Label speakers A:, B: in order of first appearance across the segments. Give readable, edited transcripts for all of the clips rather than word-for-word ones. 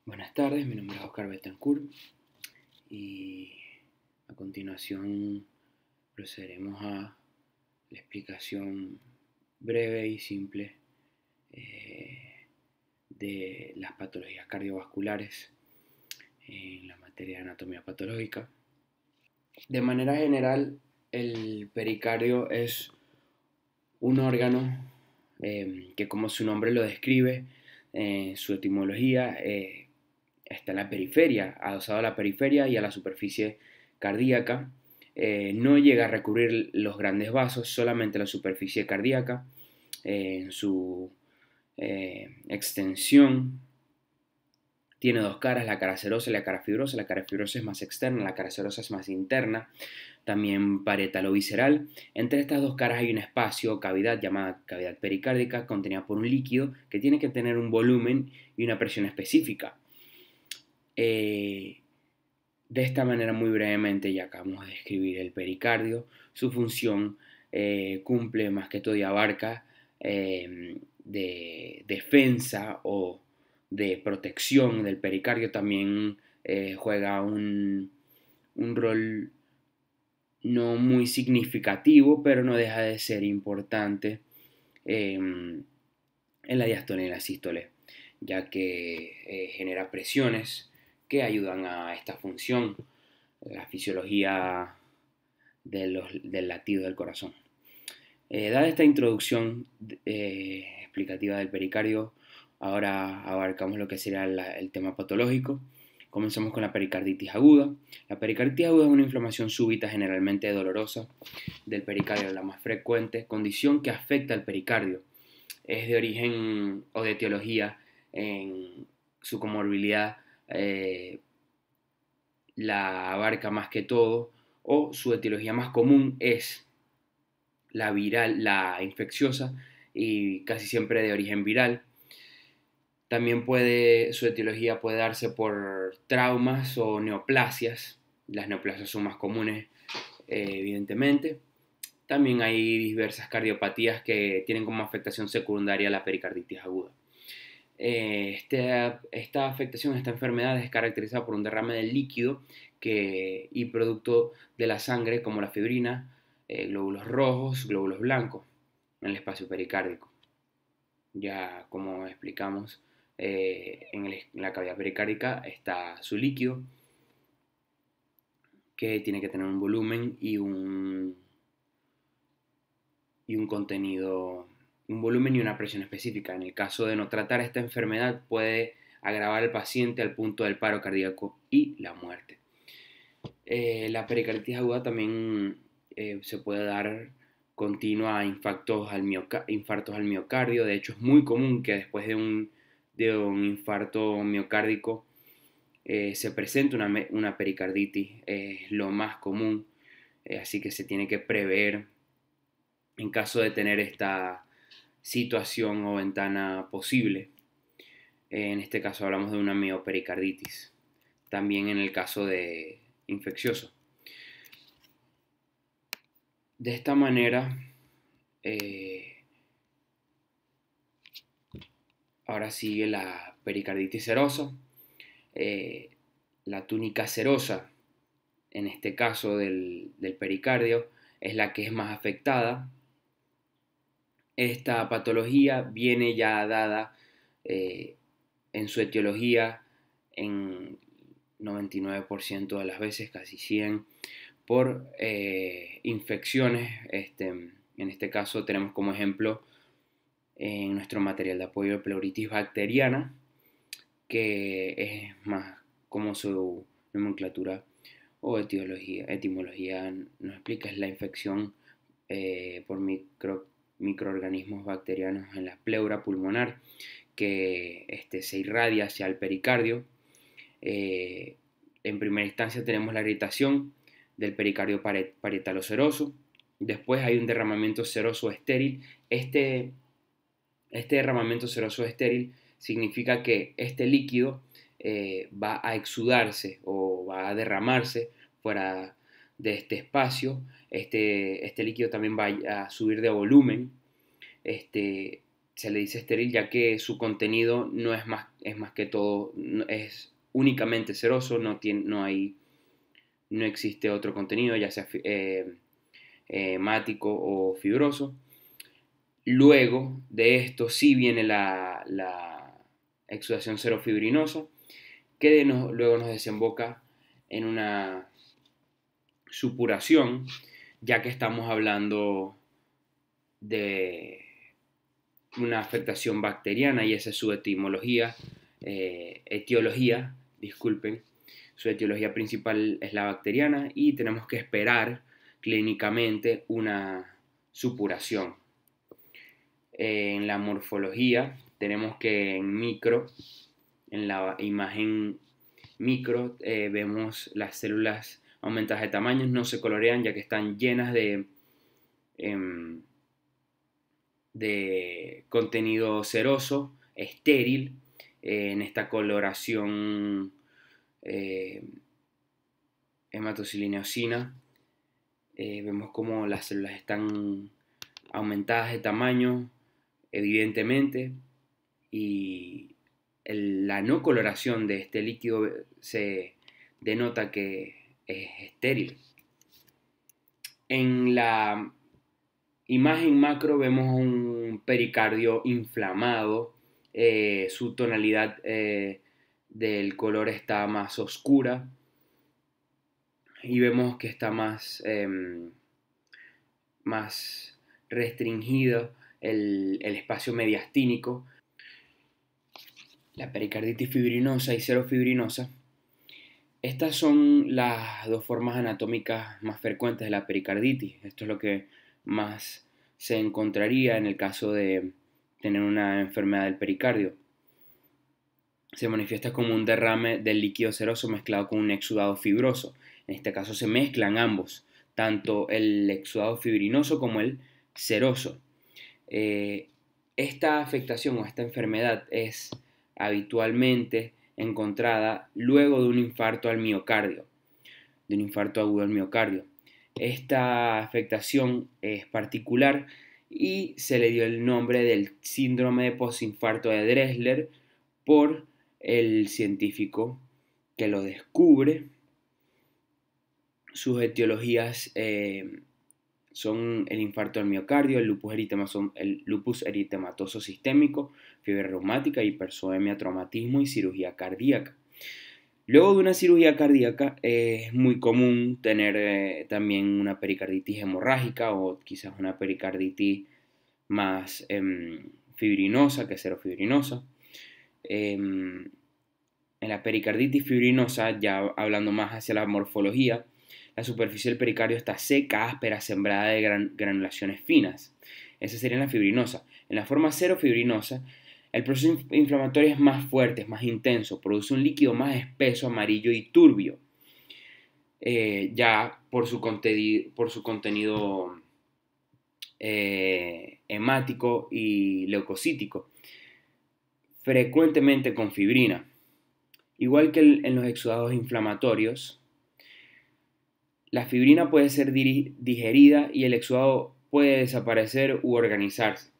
A: Buenas tardes, mi nombre es Oscar Betancourt y a continuación procederemos a la explicación breve y simple de las patologías cardiovasculares en la materia de anatomía patológica. De manera general, el pericardio es un órgano que, como su nombre lo describe, su etimología está en la periferia, adosado a la periferia y a la superficie cardíaca. No llega a recubrir los grandes vasos, solamente la superficie cardíaca en su extensión. Tiene dos caras, la cara serosa y la cara fibrosa. La cara fibrosa es más externa, la cara serosa es más interna. También parietal-visceral. Entre estas dos caras hay un espacio, cavidad llamada cavidad pericárdica, contenida por un líquido que tiene que tener un volumen y una presión específica. De esta manera, muy brevemente, ya acabamos de describir el pericardio. Su función cumple más que todo y abarca de defensa o de protección del pericardio. También juega un rol no muy significativo, pero no deja de ser importante en la diástole y en la sístole, ya que genera presiones que ayudan a esta función, la fisiología del latido del corazón. Dada esta introducción explicativa del pericardio, ahora abarcamos lo que será el tema patológico. Comenzamos con la pericarditis aguda. La pericarditis aguda es una inflamación súbita, generalmente dolorosa, del pericardio, la más frecuente condición que afecta al pericardio. Es de origen o de etiología en su comorbilidad, la abarca más que todo, o su etiología más común es la viral, la infecciosa y casi siempre de origen viral. También su etiología puede darse por traumas o neoplasias. Las neoplasias son más comunes, evidentemente. También hay diversas cardiopatías que tienen como afectación secundaria la pericarditis aguda. Esta afectación, esta enfermedad es caracterizada por un derrame de líquido y producto de la sangre como la fibrina, glóbulos rojos, glóbulos blancos en el espacio pericárdico. Ya como explicamos, en la cavidad pericárdica está su líquido que tiene que tener un volumen y un contenido, un volumen y una presión específica. En el caso de no tratar esta enfermedad puede agravar al paciente al punto del paro cardíaco y la muerte. La pericarditis aguda también se puede dar continua a infartos al miocardio. De hecho, es muy común que después de un infarto miocárdico se presente una pericarditis. Es lo más común, así que se tiene que prever en caso de tener esta situación o ventana posible. En este caso hablamos de una miopericarditis. También en el caso de infeccioso. De esta manera, ahora sigue la pericarditis serosa. La túnica serosa, en este caso del pericardio, es la que es más afectada. Esta patología viene ya dada en su etiología en 99% de las veces, casi 100%, por infecciones. En este caso tenemos como ejemplo en nuestro material de apoyo pleuritis bacteriana, que es más como su nomenclatura o etimología nos explica, es la infección por microorganismos bacterianos en la pleura pulmonar que se irradia hacia el pericardio. En primera instancia tenemos la irritación del pericardio parietaloseroso. Después hay un derramamiento seroso estéril. Este derramamiento seroso estéril significa que este líquido va a exudarse o va a derramarse fuera de este espacio. Este líquido también va a subir de volumen. se le dice estéril ya que su contenido no es más que todo, es únicamente seroso, no existe otro contenido, ya sea hemático o fibroso. Luego de esto sí viene la exudación serofibrinosa, que luego nos desemboca en una supuración, ya que estamos hablando de una afectación bacteriana y esa es su etiología, disculpen, su etiología principal es la bacteriana y tenemos que esperar clínicamente una supuración. En la morfología tenemos que en la imagen micro, vemos las células aumentadas de tamaño, no se colorean ya que están llenas de contenido ceroso, estéril, en esta coloración hematocilineosina. Vemos como las células están aumentadas de tamaño, evidentemente, y la no coloración de este líquido se denota que es estéril. En la imagen macro vemos un pericardio inflamado, su tonalidad del color está más oscura y vemos que está más restringido el espacio mediastínico. La pericarditis fibrinosa y serofibrinosa. Estas son las dos formas anatómicas más frecuentes de la pericarditis. Esto es lo que más se encontraría en el caso de tener una enfermedad del pericardio. Se manifiesta como un derrame del líquido seroso mezclado con un exudado fibroso. En este caso se mezclan ambos, tanto el exudado fibrinoso como el seroso. Esta afectación o esta enfermedad es habitualmente encontrada luego de un infarto al miocardio, de un infarto agudo al miocardio. Esta afectación es particular y se le dio el nombre del síndrome de postinfarto de Dressler por el científico que lo descubre. Sus etiologías son el infarto al miocardio, el lupus eritematoso sistémico, fiebre reumática, hipersoemia, traumatismo y cirugía cardíaca. Luego de una cirugía cardíaca es muy común tener también una pericarditis hemorrágica o quizás una pericarditis más fibrinosa que serofibrinosa. En la pericarditis fibrinosa, ya hablando más hacia la morfología, la superficie del pericardio está seca, áspera, sembrada de granulaciones finas. Esa sería la fibrinosa. En la forma serofibrinosa, el proceso inflamatorio es más fuerte, es más intenso, produce un líquido más espeso, amarillo y turbio, ya por su contenido hemático y leucocítico, frecuentemente con fibrina. Igual que en los exudados inflamatorios, la fibrina puede ser digerida y el exudado puede desaparecer u organizarse.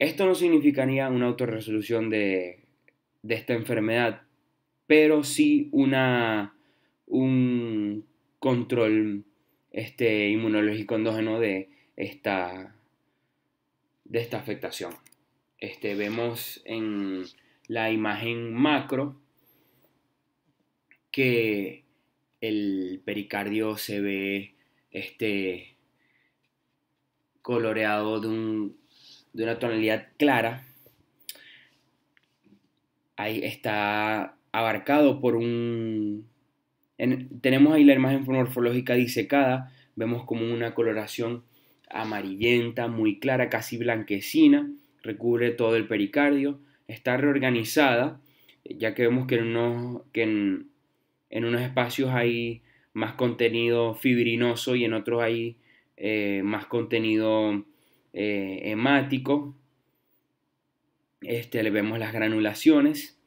A: Esto no significaría una autorresolución de esta enfermedad, pero sí un control inmunológico endógeno de esta afectación. Vemos en la imagen macro que el pericardio se ve coloreado de una tonalidad clara. Ahí está abarcado por tenemos ahí la imagen morfológica disecada, vemos como una coloración amarillenta, muy clara, casi blanquecina, recubre todo el pericardio, está reorganizada, ya que vemos que en unos espacios hay más contenido fibrinoso y en otros hay más contenido hemático. Le vemos las granulaciones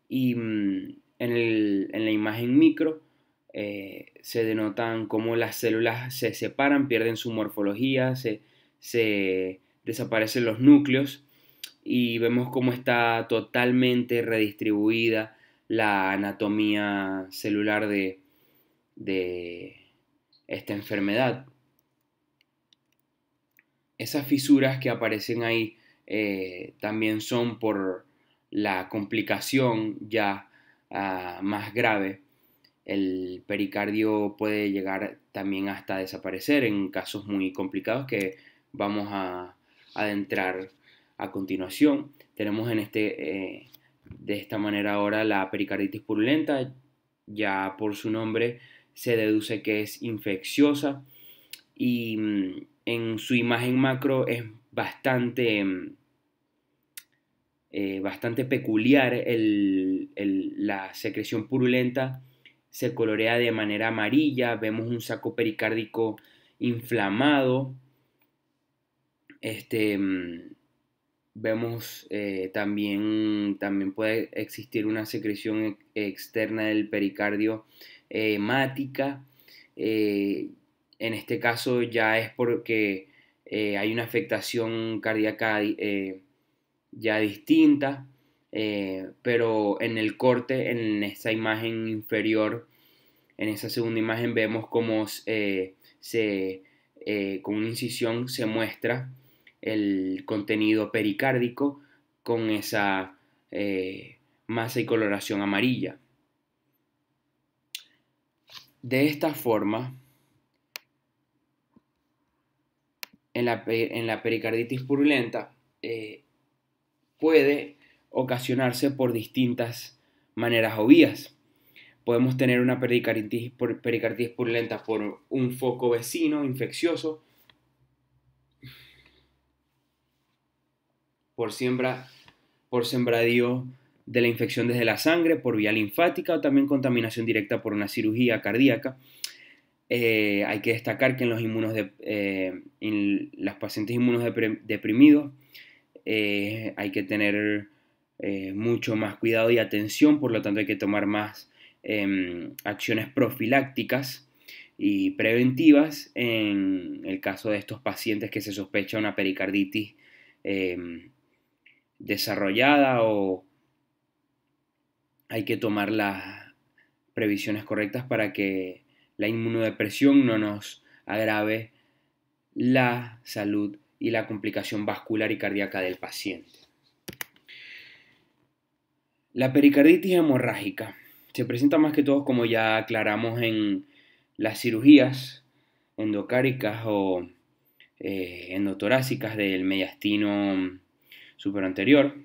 A: y en la imagen micro se denotan cómo las células se separan, pierden su morfología, se desaparecen los núcleos y vemos cómo está totalmente redistribuida la anatomía celular de esta enfermedad. Esas fisuras que aparecen ahí también son por la complicación ya más grave. El pericardio puede llegar también hasta desaparecer en casos muy complicados que vamos a adentrar a continuación. Tenemos de esta manera ahora la pericarditis purulenta. Ya por su nombre se deduce que es infecciosa y en su imagen macro es bastante peculiar. La secreción purulenta se colorea de manera amarilla, vemos un saco pericárdico inflamado, este, vemos también puede existir una secreción externa del pericardio hemática. En este caso ya es porque hay una afectación cardíaca ya distinta, pero en el corte, en esta imagen inferior, en esa segunda imagen vemos cómo con una incisión se muestra el contenido pericárdico con esa masa y coloración amarilla. De esta forma, en la pericarditis purulenta puede ocasionarse por distintas maneras o vías. Podemos tener una pericarditis purulenta por un foco vecino infeccioso, por sembradío de la infección desde la sangre, por vía linfática o también contaminación directa por una cirugía cardíaca. Hay que destacar que en los pacientes inmunodeprimidos hay que tener mucho más cuidado y atención, por lo tanto hay que tomar más acciones profilácticas y preventivas en el caso de estos pacientes que se sospecha una pericarditis desarrollada, o hay que tomar las previsiones correctas para que la inmunodepresión no nos agrave la salud y la complicación vascular y cardíaca del paciente. La pericarditis hemorrágica se presenta más que todo, como ya aclaramos, en las cirugías endocáricas o endotorácicas del mediastino superanterior.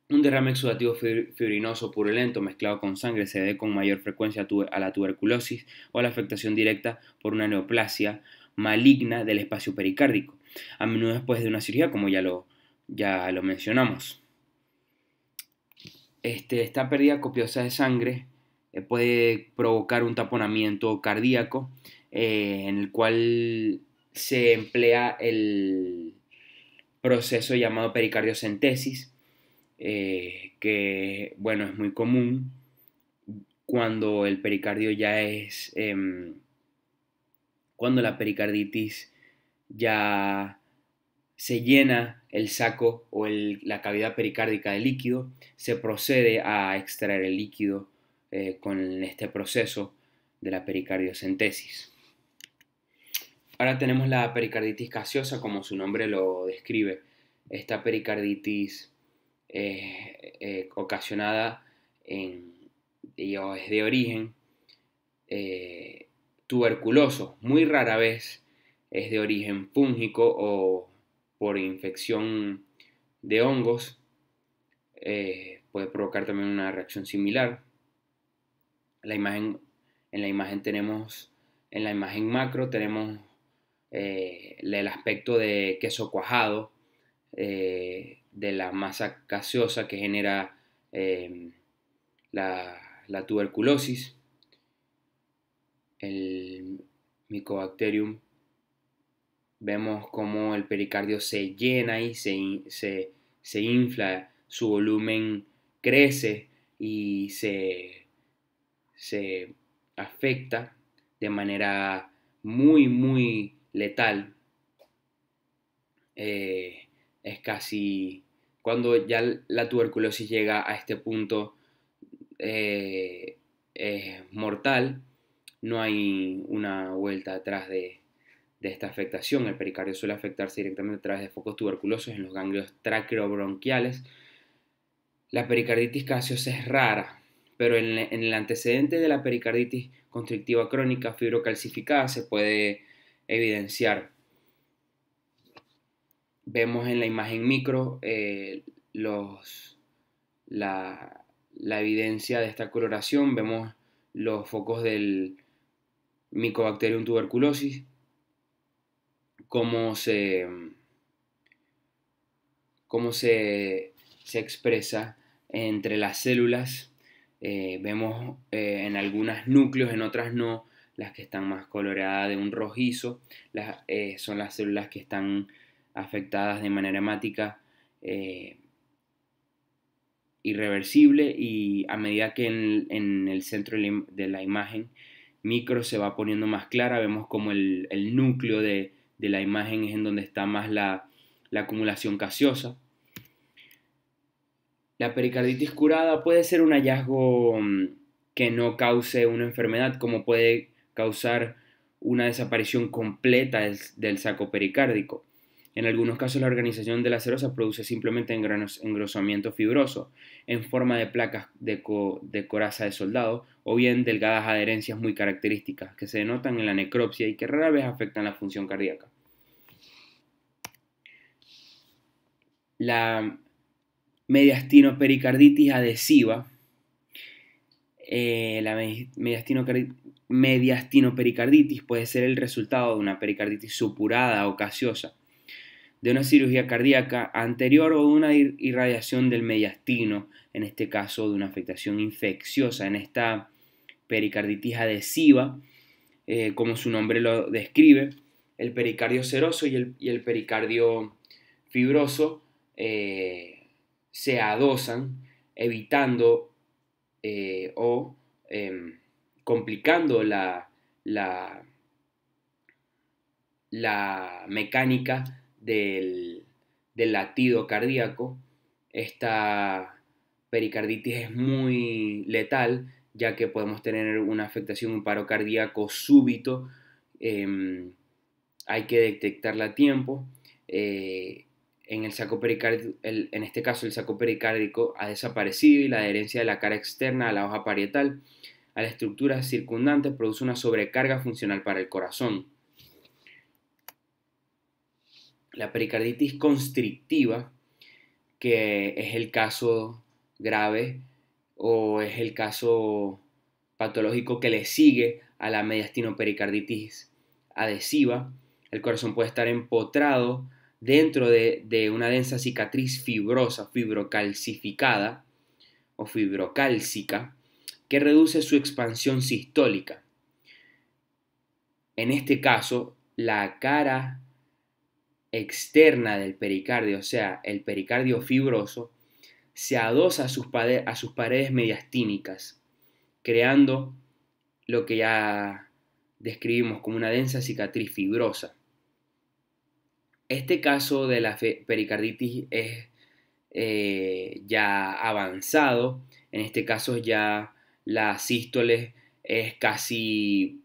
A: Un derrame exudativo fibrinoso purulento mezclado con sangre se debe con mayor frecuencia a la tuberculosis o a la afectación directa por una neoplasia maligna del espacio pericárdico, a menudo después de una cirugía, como ya lo mencionamos. Esta pérdida copiosa de sangre puede provocar un taponamiento cardíaco, en el cual se emplea el proceso llamado pericardiocentesis, que bueno, es muy común cuando el pericardio ya es, cuando la pericarditis ya se llena el saco o la cavidad pericárdica de líquido, se procede a extraer el líquido con este proceso de la pericardiocentesis. Ahora tenemos la pericarditis gaseosa, como su nombre lo describe. Esta pericarditis ocasionada es de origen tuberculoso. Muy rara vez es de origen fúngico o por infección de hongos. Puede provocar también una reacción similar. En la imagen macro tenemos el aspecto de queso cuajado, de la masa gaseosa que genera la tuberculosis, el Mycobacterium. Vemos cómo el pericardio se llena y se infla, su volumen crece y se afecta de manera muy, muy letal es casi, cuando ya la tuberculosis llega a este punto mortal, no hay una vuelta atrás de esta afectación. El pericardio suele afectarse directamente a través de focos tuberculosos en los ganglios traqueobronquiales. La pericarditis gaseosa es rara, pero en el antecedente de la pericarditis constrictiva crónica fibrocalcificada se puede evidenciar. Vemos en la imagen micro la, la evidencia de esta coloración. Vemos los focos del Mycobacterium tuberculosis, cómo se expresa entre las células. Vemos en algunos núcleos, en otras no. Las que están más coloreadas de un rojizo son las células que están afectadas de manera hemática irreversible, y a medida que en el centro de la imagen micro se va poniendo más clara, vemos como el núcleo de la imagen es en donde está más la acumulación gaseosa. La pericarditis curada puede ser un hallazgo que no cause una enfermedad, como puede causar una desaparición completa del saco pericárdico. En algunos casos la organización de la serosa produce simplemente engrosamiento fibroso en forma de placas de coraza de soldado, o bien delgadas adherencias muy características que se denotan en la necropsia y que rara vez afectan la función cardíaca. La mediastinopericarditis adhesiva. La mediastinopericarditis puede ser el resultado de una pericarditis supurada o gaseosa, de una cirugía cardíaca anterior o de una irradiación del mediastino, en este caso de una afectación infecciosa. En esta pericarditis adhesiva, como su nombre lo describe, el pericardio seroso y el pericardio fibroso se adosan, evitando o complicando la mecánica del latido cardíaco. Esta pericarditis es muy letal, ya que podemos tener una afectación, un paro cardíaco súbito. Hay que detectarla a tiempo. En el saco pericárdico, en este caso el saco pericárdico ha desaparecido y la adherencia de la cara externa a la hoja parietal a la estructura circundante produce una sobrecarga funcional para el corazón. La pericarditis constrictiva, que es el caso grave o es el caso patológico que le sigue a la mediastinopericarditis adhesiva, el corazón puede estar empotrado dentro de una densa cicatriz fibrosa, fibrocalcificada o fibrocálcica, que reduce su expansión sistólica. En este caso, la cara externa del pericardio, o sea, el pericardio fibroso, se adosa a sus paredes mediastínicas, creando lo que ya describimos como una densa cicatriz fibrosa. Este caso de la pericarditis es ya avanzado. En este caso ya la sístole es casi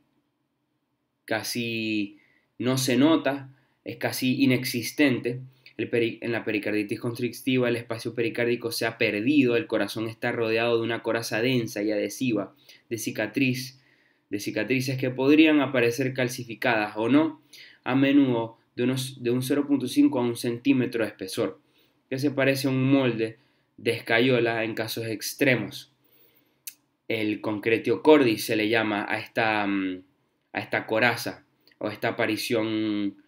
A: no se nota, es casi inexistente. En la pericarditis constrictiva el espacio pericárdico se ha perdido, el corazón está rodeado de una coraza densa y adhesiva de cicatrices que podrían aparecer calcificadas o no, a menudo de un 0.5 a 1 centímetro de espesor, que se parece a un molde de escayola en casos extremos. El concretio cordis se le llama a esta coraza o esta aparición,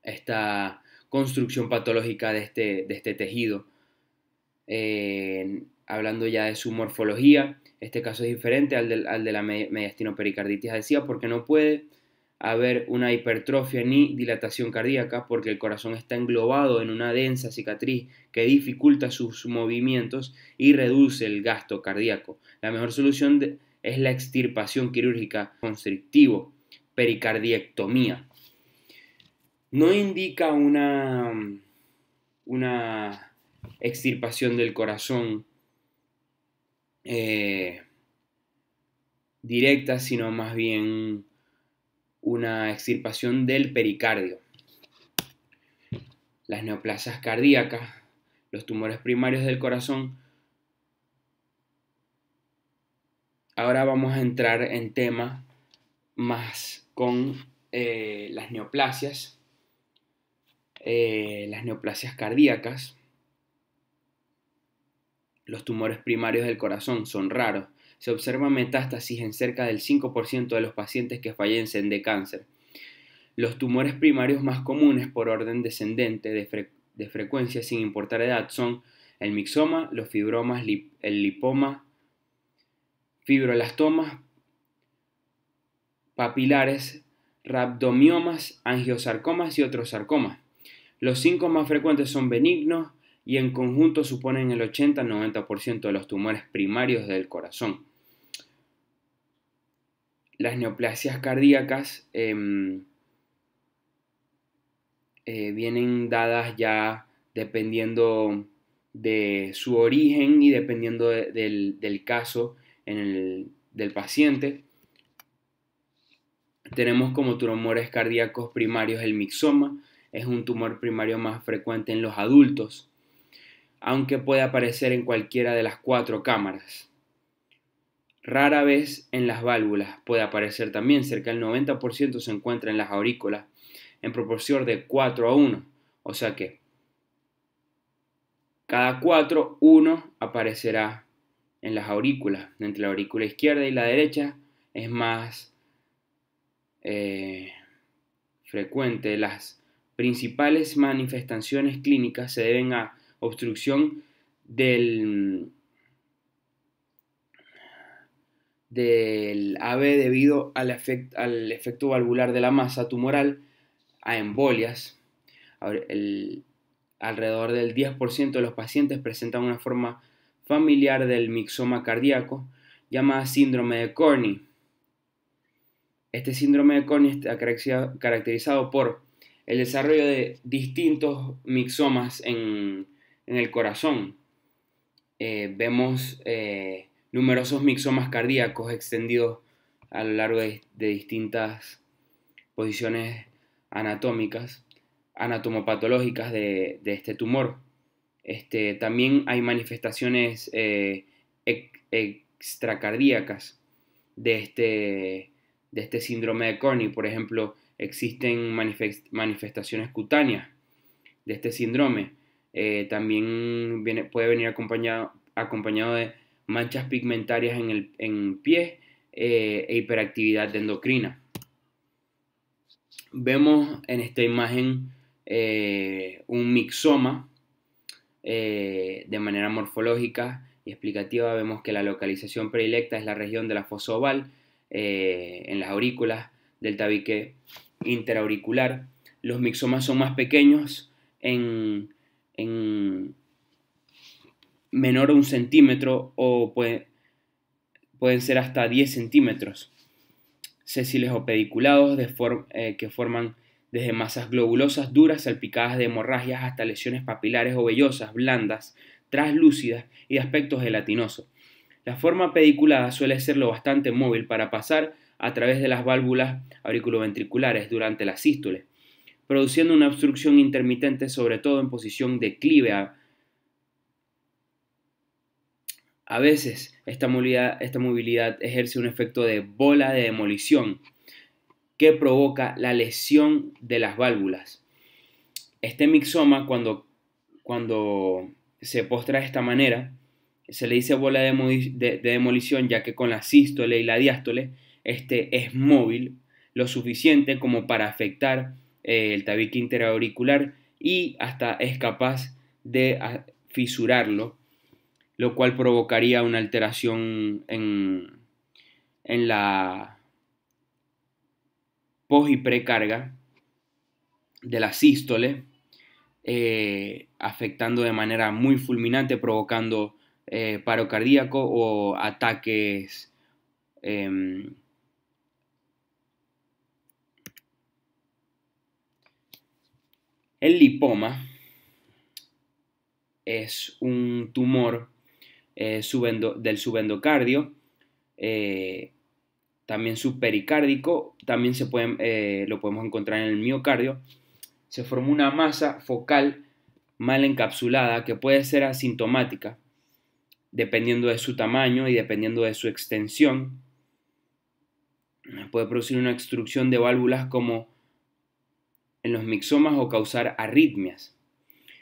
A: esta construcción patológica de este tejido. Hablando ya de su morfología, este caso es diferente al de la mediastinopericarditis adhesiva porque no puede haber una hipertrofia ni dilatación cardíaca, porque el corazón está englobado en una densa cicatriz que dificulta sus movimientos y reduce el gasto cardíaco. La mejor solución es la extirpación quirúrgica constrictivo, pericardiectomía. No indica una extirpación del corazón eh, directa, sino más bien una extirpación del pericardio. Las neoplasias cardíacas, los tumores primarios del corazón. Ahora vamos a entrar en tema más con las neoplasias cardíacas. Los tumores primarios del corazón son raros. Se observa metástasis en cerca del 5% de los pacientes que fallecen de cáncer. Los tumores primarios más comunes por orden descendente de frecuencia sin importar edad son el mixoma, los fibromas, el lipoma, fibrolastomas papilares, rhabdomiomas, angiosarcomas y otros sarcomas. Los 5 más frecuentes son benignos y en conjunto suponen el 80-90% de los tumores primarios del corazón. Las neoplasias cardíacas vienen dadas ya dependiendo de su origen y dependiendo del caso del paciente. Tenemos como tumores cardíacos primarios el mixoma, es un tumor primario más frecuente en los adultos, aunque puede aparecer en cualquiera de las 4 cámaras. Rara vez en las válvulas, puede aparecer también, cerca del 90% se encuentra en las aurículas, en proporción de 4-1, o sea que cada 4, 1 aparecerá en las aurículas. Entre la aurícula izquierda y la derecha es más frecuente. Las principales manifestaciones clínicas se deben a obstrucción del AV debido al efecto valvular de la masa tumoral, a embolias. Alrededor del 10% de los pacientes presentan una forma familiar del mixoma cardíaco llamada síndrome de Corny. Este síndrome de Corny está caracterizado por el desarrollo de distintos mixomas en el corazón. Vemos numerosos mixomas cardíacos extendidos a lo largo de distintas posiciones anatómicas, anatomopatológicas de este tumor. También hay manifestaciones extracardíacas de este síndrome de Corny. Por ejemplo, existen manifestaciones cutáneas de este síndrome. También puede venir acompañado de manchas pigmentarias en pies e hiperactividad endocrina. Vemos en esta imagen un mixoma de manera morfológica y explicativa. Vemos que la localización predilecta es la región de la fosa oval en las aurículas del tabique interauricular. Los mixomas son más pequeños en menor a 1 centímetro o pueden ser hasta 10 centímetros. Sesiles o pediculados que forman desde masas globulosas duras salpicadas de hemorragias hasta lesiones papilares o vellosas, blandas, translúcidas y de aspecto gelatinoso. La forma pediculada suele ser lo bastante móvil para pasar a través de las válvulas auriculoventriculares durante la sístole, produciendo una obstrucción intermitente, sobre todo en posición declive. A veces esta movilidad ejerce un efecto de bola de demolición que provoca la lesión de las válvulas. Este mixoma, cuando se postra de esta manera, se le dice bola de demolición, ya que con la sístole y la diástole es móvil lo suficiente como para afectar el tabique interauricular y hasta es capaz de fisurarlo, lo cual provocaría una alteración en la post y precarga de la sístole, afectando de manera muy fulminante, provocando paro cardíaco o ataques El lipoma es un tumor del subendocardio, también subpericárdico, también lo podemos encontrar en el miocardio. Se forma una masa focal mal encapsulada que puede ser asintomática, dependiendo de su tamaño y dependiendo de su extensión. Puede producir una obstrucción de válvulas como en los mixomas o causar arritmias.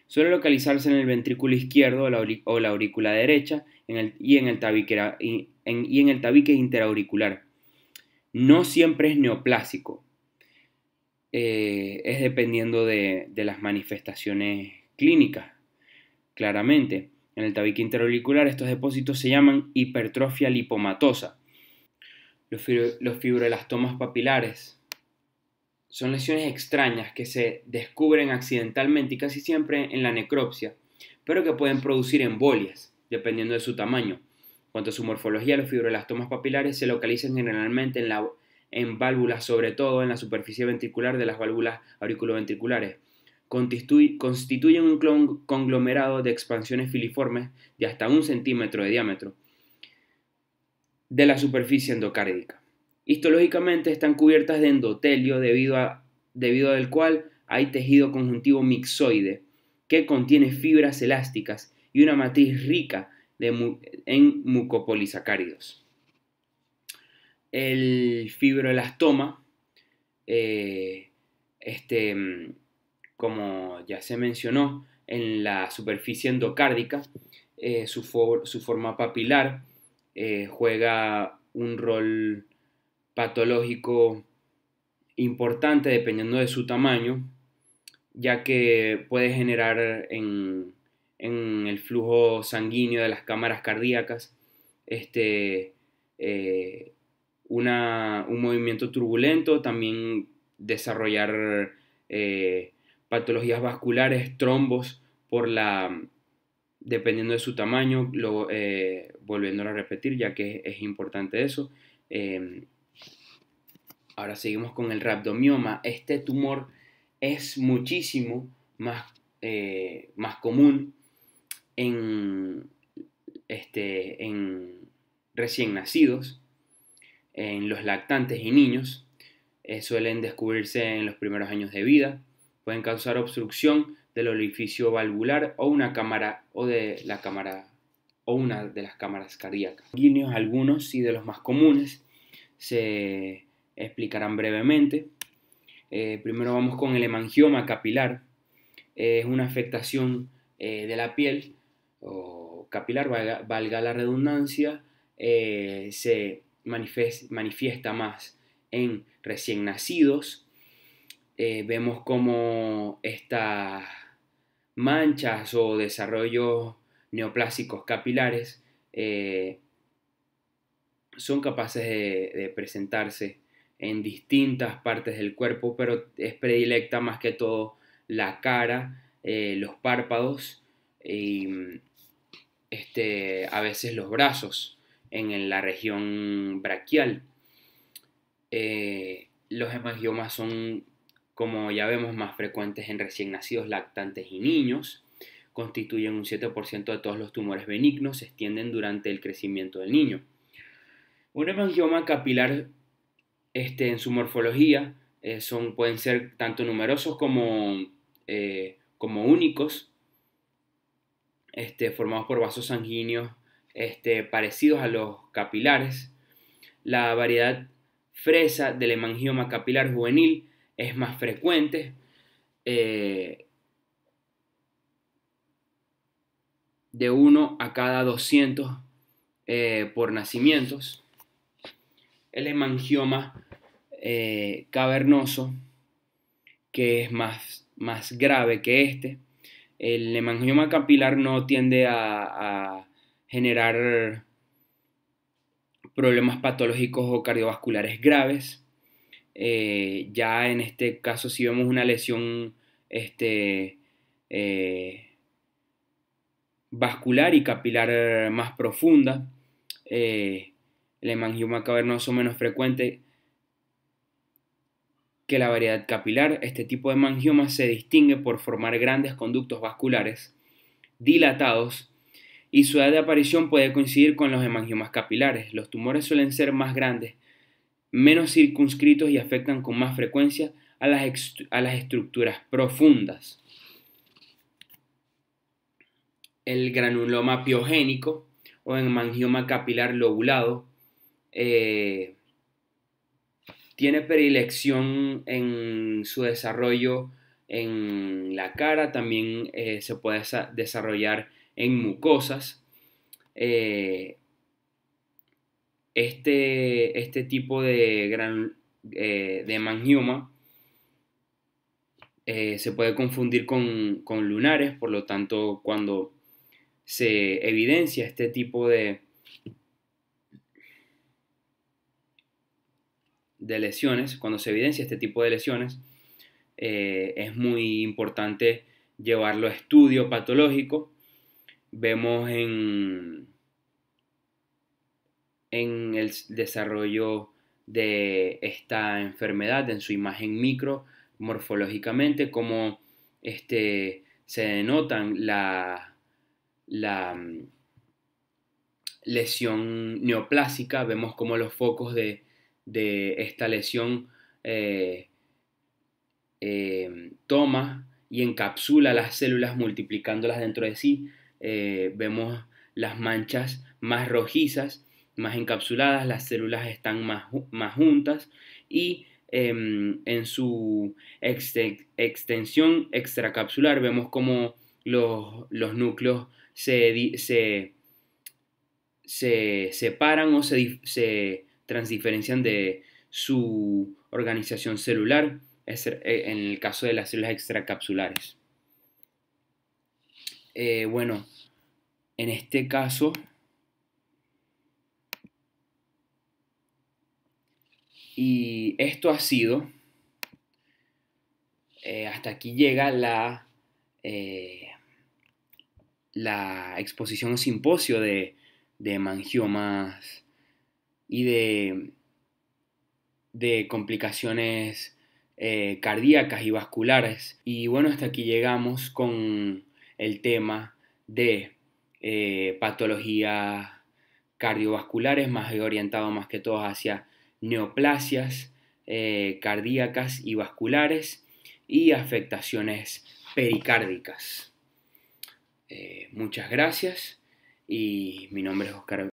A: Suele localizarse en el ventrículo izquierdo o la aurícula derecha y en el tabique interauricular. No siempre es neoplásico, es dependiendo de las manifestaciones clínicas, claramente. En el tabique interauricular estos depósitos se llaman hipertrofia lipomatosa. Los fibrolastomas papilares son lesiones extrañas que se descubren accidentalmente y casi siempre en la necropsia, pero que pueden producir embolias, dependiendo de su tamaño. En cuanto a su morfología, los fibrolastomas papilares se localizan generalmente en válvulas, sobre todo en la superficie ventricular de las válvulas auriculoventriculares. Constituyen un conglomerado de expansiones filiformes de hasta 1 centímetro de diámetro de la superficie endocárdica. Histológicamente están cubiertas de endotelio debido al cual hay tejido conjuntivo mixoide que contiene fibras elásticas y una matriz rica en mucopolisacáridos. El fibroelastoma, como ya se mencionó, en la superficie endocárdica, su forma papilar juega un rol patológico importante dependiendo de su tamaño, ya que puede generar en el flujo sanguíneo de las cámaras cardíacas un movimiento turbulento, también desarrollar patologías vasculares, trombos, dependiendo de su tamaño, volviéndolo a repetir, ya que es importante eso. Ahora seguimos con el rhabdomioma. Este tumor es muchísimo más común en recién nacidos, en los lactantes y niños. Suelen descubrirse en los primeros años de vida. Pueden causar obstrucción del orificio valvular o una de las cámaras cardíacas. Algunos y de los más comunes se explicarán brevemente. Primero vamos con el hemangioma capilar. Es una afectación de la piel o capilar, valga la redundancia. Se manifiesta más en recién nacidos. Vemos como estas manchas o desarrollos neoplásicos capilares son capaces de presentarse en distintas partes del cuerpo, pero es predilecta más que todo la cara, los párpados y a veces los brazos en la región braquial. Los hemangiomas son, como ya vemos, más frecuentes en recién nacidos, lactantes y niños. Constituyen un 7% de todos los tumores benignos, se extienden durante el crecimiento del niño. Un hemangioma capilar en su morfología pueden ser tanto numerosos como únicos, formados por vasos sanguíneos parecidos a los capilares. La variedad fresa del hemangioma capilar juvenil es más frecuente, de 1 a cada 200 por nacimientos. El hemangioma cavernoso, que es más grave que el hemangioma capilar no tiende a generar problemas patológicos o cardiovasculares graves. Ya en este caso, si vemos una lesión vascular y capilar más profunda, el hemangioma cavernoso menos frecuente, que la variedad capilar. Este tipo de hemangioma se distingue por formar grandes conductos vasculares dilatados y su edad de aparición puede coincidir con los hemangiomas capilares. Los tumores suelen ser más grandes, menos circunscritos y afectan con más frecuencia a las estructuras profundas. El granuloma piogénico o hemangioma capilar lobulado tiene predilección en su desarrollo en la cara, también se puede desarrollar en mucosas. Este tipo de hemangioma se puede confundir con lunares, por lo tanto, cuando se evidencia este tipo de lesiones, es muy importante llevarlo a estudio patológico. Vemos en el desarrollo de esta enfermedad, en su imagen micro, morfológicamente, cómo se denotan la lesión neoplásica. Vemos cómo los focos de esta lesión toma y encapsula las células multiplicándolas dentro de sí. Vemos las manchas más rojizas, más encapsuladas, las células están más juntas y en su extensión extracapsular vemos como los núcleos se separan o se transdiferencian de su organización celular, en el caso de las células extracapsulares. Bueno, en este caso, y esto ha sido, hasta aquí llega la exposición o simposio de hemangiomas y de complicaciones cardíacas y vasculares. Y bueno, hasta aquí llegamos con el tema de patologías cardiovasculares, más orientado más que todo hacia neoplasias cardíacas y vasculares y afectaciones pericárdicas. Muchas gracias y mi nombre es Oscar